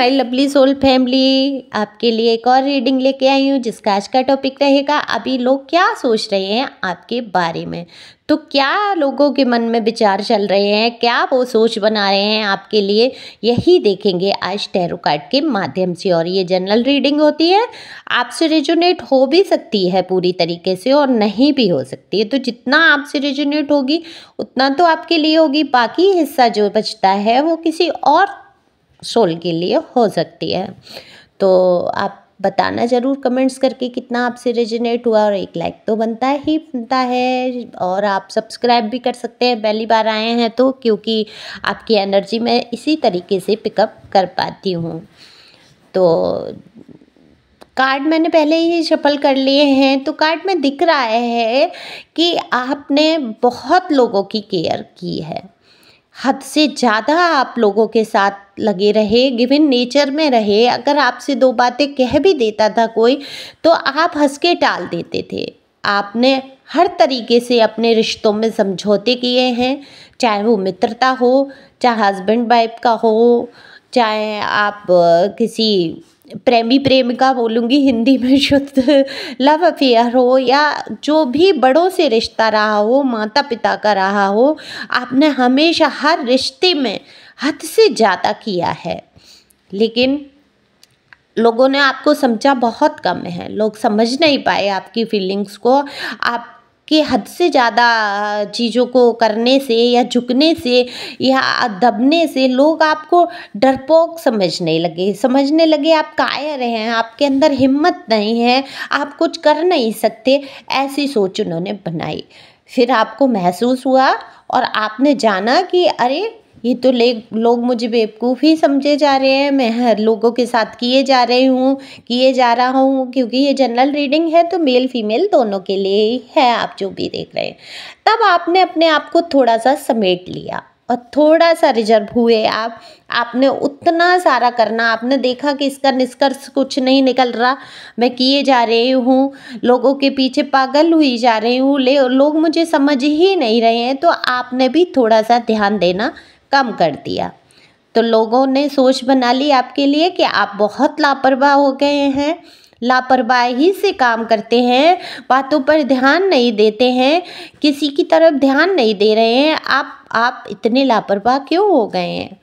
My lovely soul family, आपके लिए एक और रीडिंग लेके आई हूँ जिसका आज का टॉपिक रहेगा अभी लोग क्या सोच रहे हैं आपके बारे में। तो क्या लोगों के मन में विचार चल रहे हैं, क्या वो सोच बना रहे हैं आपके लिए, यही देखेंगे आज टैरो कार्ड के माध्यम से। और ये जनरल रीडिंग होती है, आपसे रेजोनेट हो भी सकती है पूरी तरीके से और नहीं भी हो सकती है। तो जितना आपसे रेजोनेट होगी उतना तो आपके लिए होगी, बाकी हिस्सा जो बचता है वो किसी और सोल के लिए हो सकती है। तो आप बताना ज़रूर कमेंट्स करके कितना आपसे रेजोनेट हुआ, और एक लाइक तो बनता ही बनता है। और आप सब्सक्राइब भी कर सकते हैं पहली बार आए हैं तो, क्योंकि आपकी एनर्जी मैं इसी तरीके से पिकअप कर पाती हूँ। तो कार्ड मैंने पहले ही शफल कर लिए हैं, तो कार्ड में दिख रहा है कि आपने बहुत लोगों की केयर की है, हद से ज़्यादा आप लोगों के साथ लगे रहे, गिवन नेचर में रहे। अगर आपसे दो बातें कह भी देता था कोई तो आप हंस के टाल देते थे। आपने हर तरीके से अपने रिश्तों में समझौते किए हैं, चाहे वो मित्रता हो, चाहे हस्बैंड वाइफ का हो, चाहे आप किसी प्रेमी प्रेमिका बोलूँगी हिंदी में शुद्ध, लव अफेयर हो, या जो भी बड़ों से रिश्ता रहा हो, माता पिता का रहा हो, आपने हमेशा हर रिश्ते में हद से ज़्यादा किया है। लेकिन लोगों ने आपको समझा बहुत कम है, लोग समझ नहीं पाए आपकी फीलिंग्स को। आपके हद से ज़्यादा चीज़ों को करने से या झुकने से या दबने से लोग आपको डरपोक समझने लगे आप कायर हैं, आपके अंदर हिम्मत नहीं है, आप कुछ कर नहीं सकते, ऐसी सोच उन्होंने बनाई। फिर आपको महसूस हुआ और आपने जाना कि अरे ये तो लोग मुझे बेवकूफ़ ही समझे जा रहे हैं, मैं हर लोगों के साथ किए जा रहा हूँ। क्योंकि ये जनरल रीडिंग है तो मेल फीमेल दोनों के लिए ही है, आप जो भी देख रहे हैं। तब आपने अपने आप को थोड़ा सा समेट लिया और थोड़ा सा रिजर्व हुए आपने उतना सारा करना, आपने देखा कि इसका निष्कर्ष कुछ नहीं निकल रहा, मैं किए जा रही हूँ, लोगों के पीछे पागल हुई जा रही हूँ, लोग मुझे समझ ही नहीं रहे हैं, तो आपने भी थोड़ा सा ध्यान देना कम कर दिया। तो लोगों ने सोच बना ली आपके लिए कि आप बहुत लापरवाह हो गए हैं, लापरवाही से काम करते हैं, बातों पर ध्यान नहीं देते हैं, किसी की तरफ ध्यान नहीं दे रहे हैं, आप इतने लापरवाह क्यों हो गए हैं,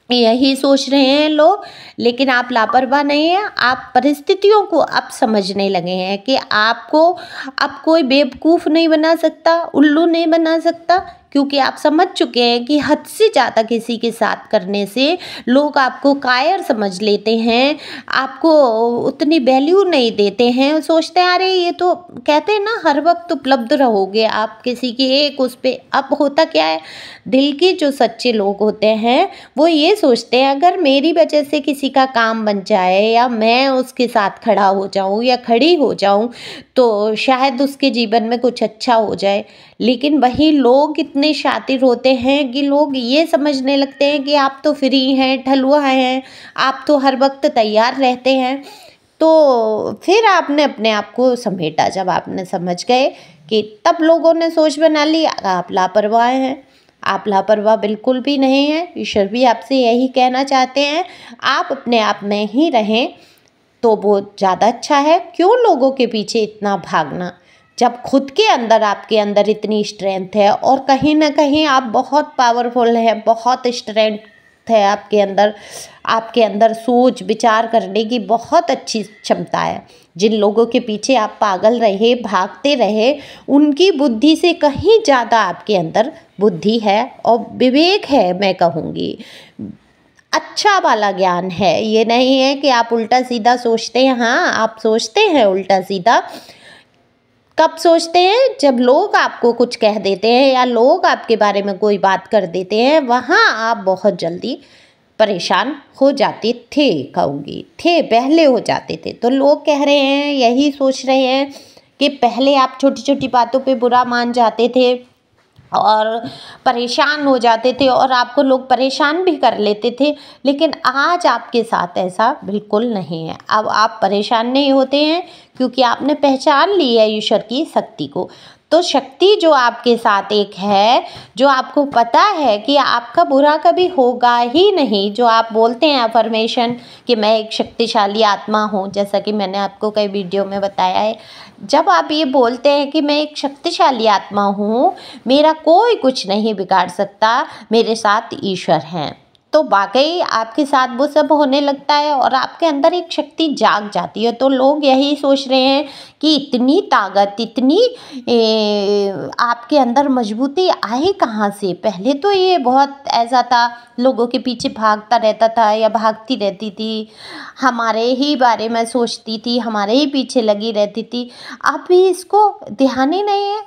यही सोच रहे हैं लोग। लेकिन आप लापरवाह नहीं हैं, आप परिस्थितियों को अब समझने लगे हैं कि आपको अब कोई बेवकूफ़ नहीं बना सकता, उल्लू नहीं बना सकता, क्योंकि आप समझ चुके हैं कि हद से ज़्यादा किसी के साथ करने से लोग आपको कायर समझ लेते हैं, आपको उतनी वैल्यू नहीं देते हैं, सोचते हैं अरे ये तो कहते हैं ना हर वक्त उपलब्ध रहोगे आप किसी की एक उस पर। अब होता क्या है, दिल के जो सच्चे लोग होते हैं वो ये सोचते हैं अगर मेरी वजह से किसी का काम बन जाए या मैं उसके साथ खड़ा हो जाऊं या खड़ी हो जाऊं तो शायद उसके जीवन में कुछ अच्छा हो जाए। लेकिन वही लोग इतने शातिर होते हैं कि लोग ये समझने लगते हैं कि आप तो फ्री हैं, ठलुआ हैं, आप तो हर वक्त तैयार रहते हैं। तो फिर आपने अपने आप को समेटा, जब आपने समझ गए कि तब लोगों ने सोच बना ली आप लापरवाह हैं। आप लापरवाह बिल्कुल भी नहीं हैं, ईश्वर भी आपसे यही कहना चाहते हैं, आप अपने आप में ही रहें तो वो ज़्यादा अच्छा है। क्यों लोगों के पीछे इतना भागना, जब खुद के अंदर आपके अंदर इतनी स्ट्रेंथ है और कहीं ना कहीं आप बहुत पावरफुल हैं, बहुत स्ट्रेंथ है आपके अंदर सोच विचार करने की बहुत अच्छी क्षमता है। जिन लोगों के पीछे आप पागल रहे, भागते रहे, उनकी बुद्धि से कहीं ज़्यादा आपके अंदर बुद्धि है और विवेक है, मैं कहूँगी अच्छा वाला ज्ञान है। ये नहीं है कि आप उल्टा सीधा सोचते हैं। हाँ, आप सोचते हैं उल्टा सीधा, कब सोचते हैं, जब लोग आपको कुछ कह देते हैं या लोग आपके बारे में कोई बात कर देते हैं, वहाँ आप बहुत जल्दी परेशान हो जाते थे, पहले हो जाते थे। तो लोग कह रहे हैं, यही सोच रहे हैं कि पहले आप छोटी छोटी बातों पे बुरा मान जाते थे और परेशान हो जाते थे और आपको लोग परेशान भी कर लेते थे। लेकिन आज आपके साथ ऐसा बिल्कुल नहीं है। अब आप परेशान नहीं होते हैं क्योंकि आपने पहचान ली है ईश्वर की शक्ति को। तो शक्ति जो आपके साथ एक है, जो आपको पता है कि आपका बुरा कभी होगा ही नहीं, जो आप बोलते हैं अफर्मेशन कि मैं एक शक्तिशाली आत्मा हूँ, जैसा कि मैंने आपको कई वीडियो में बताया है। जब आप ये बोलते हैं कि मैं एक शक्तिशाली आत्मा हूँ, मेरा कोई कुछ नहीं बिगाड़ सकता, मेरे साथ ईश्वर हैं, तो वाकई आपके साथ वो सब होने लगता है और आपके अंदर एक शक्ति जाग जाती है। तो लोग यही सोच रहे हैं कि इतनी ताकत, इतनी आपके अंदर मजबूती आई कहाँ से। पहले तो ये बहुत ऐसा था, लोगों के पीछे भागता रहता था या भागती रहती थी, हमारे ही बारे में सोचती थी, हमारे ही पीछे लगी रहती थी। अब भी इसको ध्यान ही नहीं है,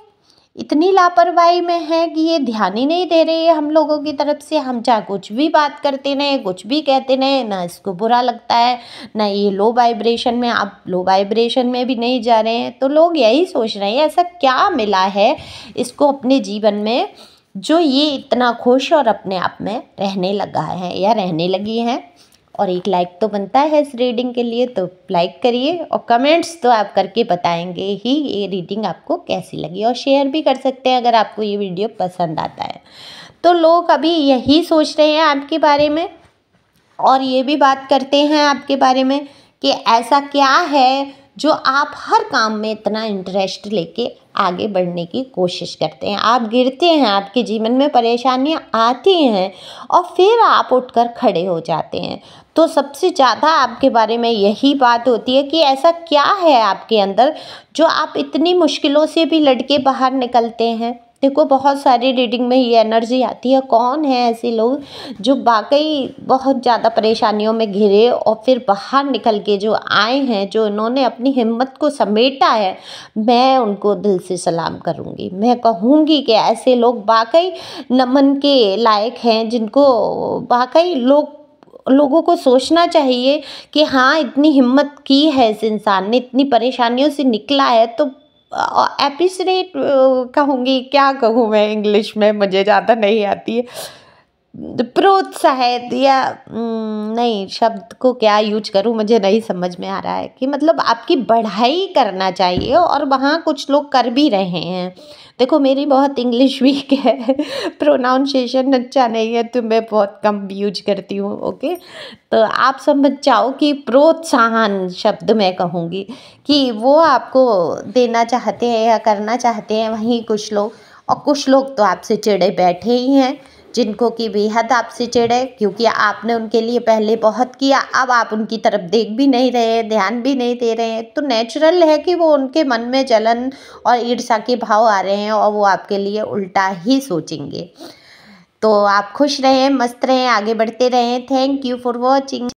इतनी लापरवाही में है कि ये ध्यान ही नहीं दे रही है हम लोगों की तरफ से। हम चाहे कुछ भी बात करते रहे, कुछ भी कहते रहे, ना इसको बुरा लगता है, ना ये लो वाइब्रेशन में, आप लो वाइब्रेशन में भी नहीं जा रहे हैं। तो लोग यही सोच रहे हैं ऐसा क्या मिला है इसको अपने जीवन में जो ये इतना खुश और अपने आप में रहने लगा है या रहने लगी है। और एक लाइक तो बनता है इस रीडिंग के लिए, तो लाइक करिए और कमेंट्स तो आप करके बताएंगे ही ये रीडिंग आपको कैसी लगी, और शेयर भी कर सकते हैं अगर आपको ये वीडियो पसंद आता है। तो लोग अभी यही सोच रहे हैं आपके बारे में और ये भी बात करते हैं आपके बारे में कि ऐसा क्या है जो आप हर काम में इतना इंटरेस्ट लेके आगे बढ़ने की कोशिश करते हैं। आप गिरते हैं, आपके जीवन में परेशानियां आती हैं और फिर आप उठकर खड़े हो जाते हैं। तो सबसे ज़्यादा आपके बारे में यही बात होती है कि ऐसा क्या है आपके अंदर जो आप इतनी मुश्किलों से भी लड़के बाहर निकलते हैं। देखो बहुत सारी रीडिंग में ये एनर्जी आती है, कौन है ऐसे लोग जो वाकई बहुत ज़्यादा परेशानियों में घिरे और फिर बाहर निकल के जो आए हैं, जो इन्होंने अपनी हिम्मत को समेटा है, मैं उनको दिल से सलाम करूँगी। मैं कहूँगी कि ऐसे लोग वाकई नमन के लायक हैं, जिनको वाकई लोगों को सोचना चाहिए कि हाँ इतनी हिम्मत की है इस इंसान ने, इतनी परेशानियों से निकला है। तो एप्रिशिएट कहूँगी, क्या कहूँ मैं, इंग्लिश में मुझे ज़्यादा नहीं आती है, प्रोत्साहित या नहीं, शब्द को क्या यूज करूँ मुझे नहीं समझ में आ रहा है कि मतलब आपकी बढ़ाई करना चाहिए और वहाँ कुछ लोग कर भी रहे हैं। देखो मेरी बहुत इंग्लिश वीक है, प्रोनाउंसिएशन अच्छा नहीं है, तो मैं बहुत कम यूज करती हूँ। ओके, तो आप समझ जाओ कि प्रोत्साहन शब्द मैं कहूँगी कि वो आपको देना चाहते हैं या करना चाहते हैं वहीं कुछ लोग, और कुछ लोग तो आपसे चिढ़े बैठे ही हैं, जिनको कि बेहद आपसे चिढ़े क्योंकि आपने उनके लिए पहले बहुत किया, अब आप उनकी तरफ देख भी नहीं रहे, ध्यान भी नहीं दे रहे हैं। तो नेचुरल है कि वो उनके मन में जलन और ईर्ष्या के भाव आ रहे हैं और वो आपके लिए उल्टा ही सोचेंगे। तो आप खुश रहें, मस्त रहें, आगे बढ़ते रहें। Thank you for watching.